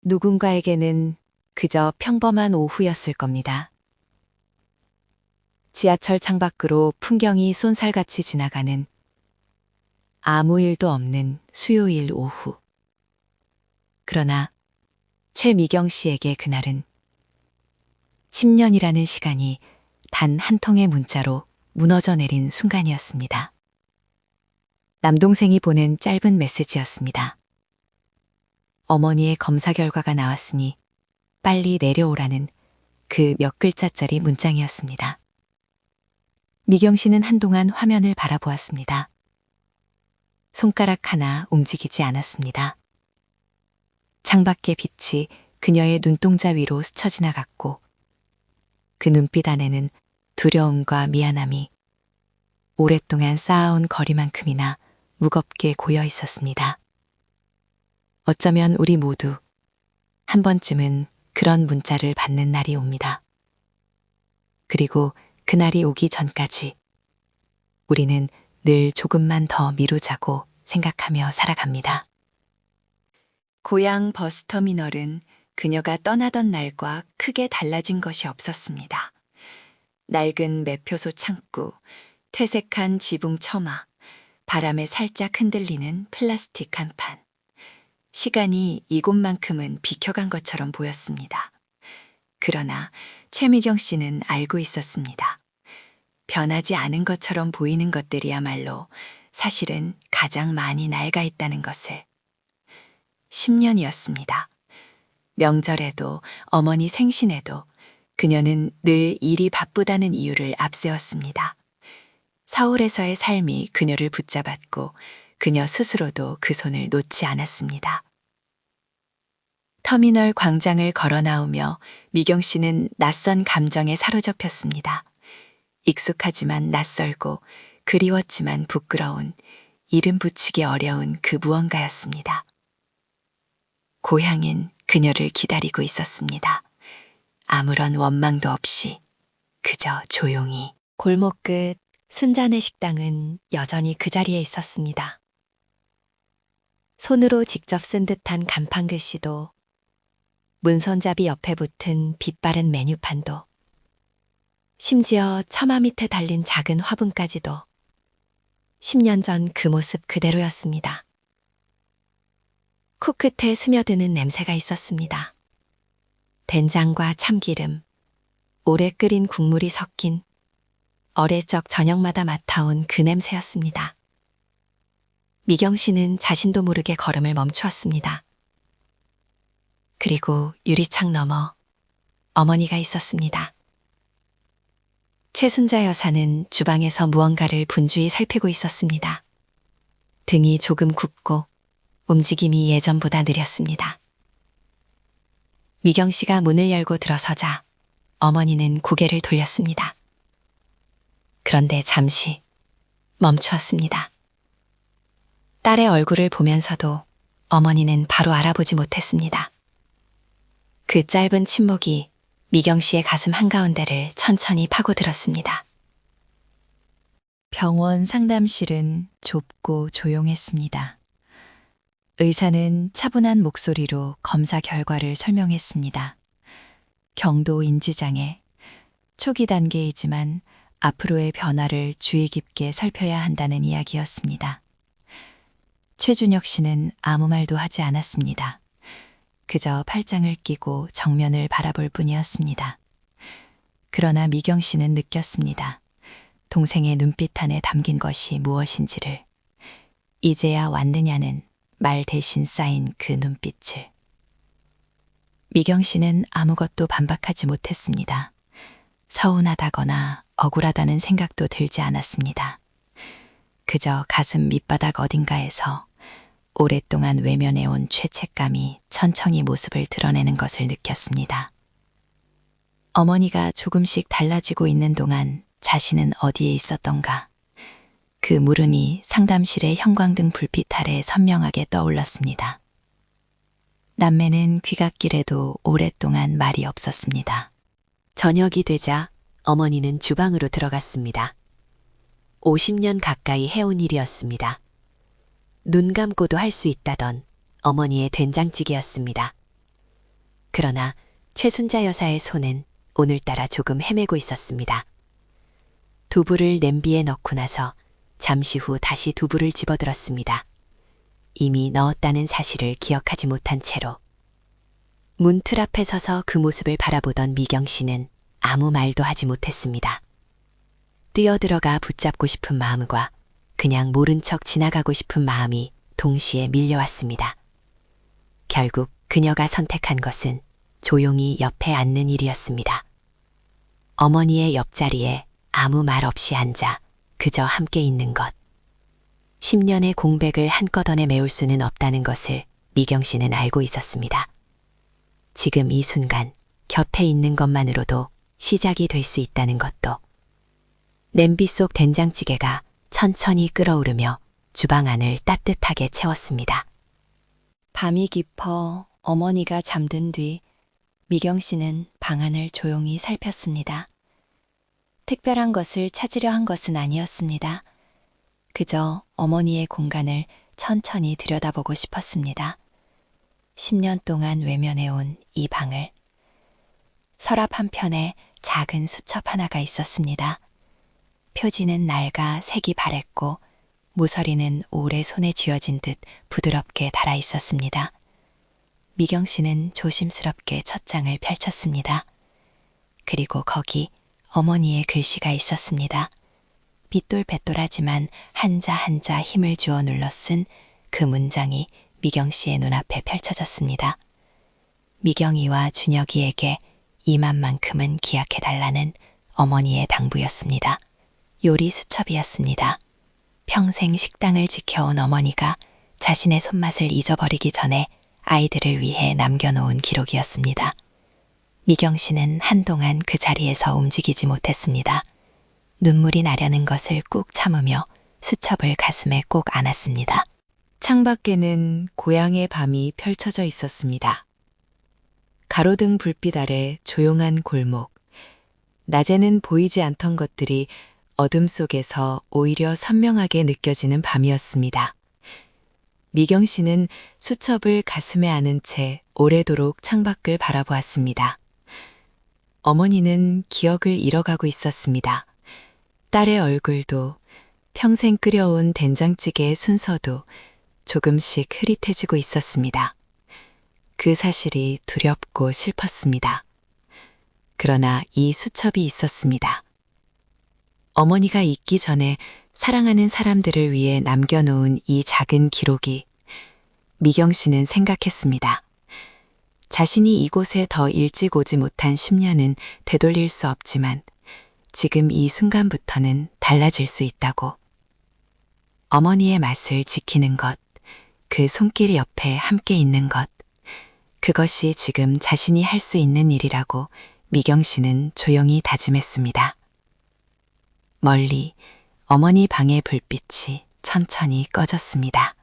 누군가에게는 그저 평범한 오후였을 겁니다. 지하철 창밖으로 풍경이 쏜살같이 지나가는 아무 일도 없는 수요일 오후. 그러나 최미경 씨에게 그날은 10년이라는 시간이 단 한 통의 문자로 무너져 내린 순간이었습니다. 남동생이 보낸 짧은 메시지였습니다. 어머니의 검사 결과가 나왔으니 빨리 내려오라는 그 몇 글자짜리 문장이었습니다. 미경 씨는 한동안 화면을 바라보았습니다. 손가락 하나 움직이지 않았습니다. 창밖의 빛이 그녀의 눈동자 위로 스쳐 지나갔고 그 눈빛 안에는 두려움과 미안함이 오랫동안 쌓아온 거리만큼이나 무겁게 고여 있었습니다. 어쩌면 우리 모두 한 번쯤은 그런 문자를 받는 날이 옵니다. 그리고 그날이 오기 전까지 우리는 늘 조금만 더 미루자고 생각하며 살아갑니다. 고향 버스터미널은 그녀가 떠나던 날과 크게 달라진 것이 없었습니다. 낡은 매표소 창구, 퇴색한 지붕 처마, 바람에 살짝 흔들리는 플라스틱 간판. 시간이 이곳만큼은 비켜간 것처럼 보였습니다. 그러나 최미경 씨는 알고 있었습니다. 변하지 않은 것처럼 보이는 것들이야말로 사실은 가장 많이 낡아 있다는 것을. 10년이었습니다. 명절에도 어머니 생신에도 그녀는 늘 일이 바쁘다는 이유를 앞세웠습니다. 서울에서의 삶이 그녀를 붙잡았고 그녀 스스로도 그 손을 놓지 않았습니다. 터미널 광장을 걸어 나오며 미경 씨는 낯선 감정에 사로잡혔습니다. 익숙하지만 낯설고 그리웠지만 부끄러운 이름 붙이기 어려운 그 무언가였습니다. 고향은 그녀를 기다리고 있었습니다. 아무런 원망도 없이 그저 조용히. 골목 끝 순잔의 식당은 여전히 그 자리에 있었습니다. 손으로 직접 쓴 듯한 간판 글씨도 문손잡이 옆에 붙은 빛바랜 메뉴판도 심지어 처마 밑에 달린 작은 화분까지도 10년 전 그 모습 그대로였습니다. 코끝에 스며드는 냄새가 있었습니다. 된장과 참기름, 오래 끓인 국물이 섞인 어릴 적 저녁마다 맡아온 그 냄새였습니다. 미경 씨는 자신도 모르게 걸음을 멈추었습니다. 그리고 유리창 너머 어머니가 있었습니다. 최순자 여사는 주방에서 무언가를 분주히 살피고 있었습니다. 등이 조금 굽고 움직임이 예전보다 느렸습니다. 미경 씨가 문을 열고 들어서자 어머니는 고개를 돌렸습니다. 그런데 잠시 멈추었습니다. 딸의 얼굴을 보면서도 어머니는 바로 알아보지 못했습니다. 그 짧은 침묵이 미경 씨의 가슴 한가운데를 천천히 파고들었습니다. 병원 상담실은 좁고 조용했습니다. 의사는 차분한 목소리로 검사 결과를 설명했습니다. 경도 인지장애, 초기 단계이지만 앞으로의 변화를 주의 깊게 살펴야 한다는 이야기였습니다. 최준혁 씨는 아무 말도 하지 않았습니다. 그저 팔짱을 끼고 정면을 바라볼 뿐이었습니다. 그러나 미경 씨는 느꼈습니다. 동생의 눈빛 안에 담긴 것이 무엇인지를. 이제야 왔느냐는 말 대신 쌓인 그 눈빛을. 미경 씨는 아무것도 반박하지 못했습니다. 서운하다거나 억울하다는 생각도 들지 않았습니다. 그저 가슴 밑바닥 어딘가에서 오랫동안 외면해온 죄책감이 천천히 모습을 드러내는 것을 느꼈습니다. 어머니가 조금씩 달라지고 있는 동안 자신은 어디에 있었던가. 그 물음이 상담실의 형광등 불빛 아래 선명하게 떠올랐습니다. 남매는 귀갓길에도 오랫동안 말이 없었습니다. 저녁이 되자 어머니는 주방으로 들어갔습니다. 50년 가까이 해온 일이었습니다. 눈 감고도 할 수 있다던 어머니의 된장찌개였습니다. 그러나 최순자 여사의 손은 오늘따라 조금 헤매고 있었습니다. 두부를 냄비에 넣고 나서 잠시 후 다시 두부를 집어들었습니다. 이미 넣었다는 사실을 기억하지 못한 채로. 문틀 앞에 서서 그 모습을 바라보던 미경 씨는 아무 말도 하지 못했습니다. 뛰어들어가 붙잡고 싶은 마음과 그냥 모른 척 지나가고 싶은 마음이 동시에 밀려왔습니다. 결국 그녀가 선택한 것은 조용히 옆에 앉는 일이었습니다. 어머니의 옆자리에 아무 말 없이 앉아 그저 함께 있는 것. 10년의 공백을 한꺼번에 메울 수는 없다는 것을 미경 씨는 알고 있었습니다. 지금 이 순간 곁에 있는 것만으로도 시작이 될 수 있다는 것도. 냄비 속 된장찌개가 천천히 끓어오르며 주방 안을 따뜻하게 채웠습니다. 밤이 깊어 어머니가 잠든 뒤 미경 씨는 방 안을 조용히 살폈습니다. 특별한 것을 찾으려 한 것은 아니었습니다. 그저 어머니의 공간을 천천히 들여다보고 싶었습니다. 10년 동안 외면해온 이 방을. 서랍 한편에 작은 수첩 하나가 있었습니다. 표지는 낡아 색이 바랬고 모서리는 오래 손에 쥐어진 듯 부드럽게 달아 있었습니다. 미경 씨는 조심스럽게 첫 장을 펼쳤습니다. 그리고 거기 어머니의 글씨가 있었습니다. 빗돌뱃돌하지만 한자 한자 힘을 주어 눌러 쓴 그 문장이 미경 씨의 눈앞에 펼쳐졌습니다. 미경이와 준혁이에게 이만큼은 기약해달라는 어머니의 당부였습니다. 요리 수첩이었습니다. 평생 식당을 지켜온 어머니가 자신의 손맛을 잊어버리기 전에 아이들을 위해 남겨놓은 기록이었습니다. 미경 씨는 한동안 그 자리에서 움직이지 못했습니다. 눈물이 나려는 것을 꾹 참으며 수첩을 가슴에 꼭 안았습니다. 창밖에는 고향의 밤이 펼쳐져 있었습니다. 가로등 불빛 아래 조용한 골목. 낮에는 보이지 않던 것들이 어둠 속에서 오히려 선명하게 느껴지는 밤이었습니다. 미경 씨는 수첩을 가슴에 안은 채 오래도록 창밖을 바라보았습니다. 어머니는 기억을 잃어가고 있었습니다. 딸의 얼굴도 평생 끓여온 된장찌개의 순서도 조금씩 흐릿해지고 있었습니다. 그 사실이 두렵고 슬펐습니다. 그러나 이 수첩이 있었습니다. 어머니가 잊기 전에 사랑하는 사람들을 위해 남겨놓은 이 작은 기록이. 미경 씨는 생각했습니다. 자신이 이곳에 더 일찍 오지 못한 10년은 되돌릴 수 없지만 지금 이 순간부터는 달라질 수 있다고. 어머니의 맛을 지키는 것, 그 손길 옆에 함께 있는 것, 그것이 지금 자신이 할 수 있는 일이라고 미경 씨는 조용히 다짐했습니다. 멀리 어머니 방의 불빛이 천천히 꺼졌습니다.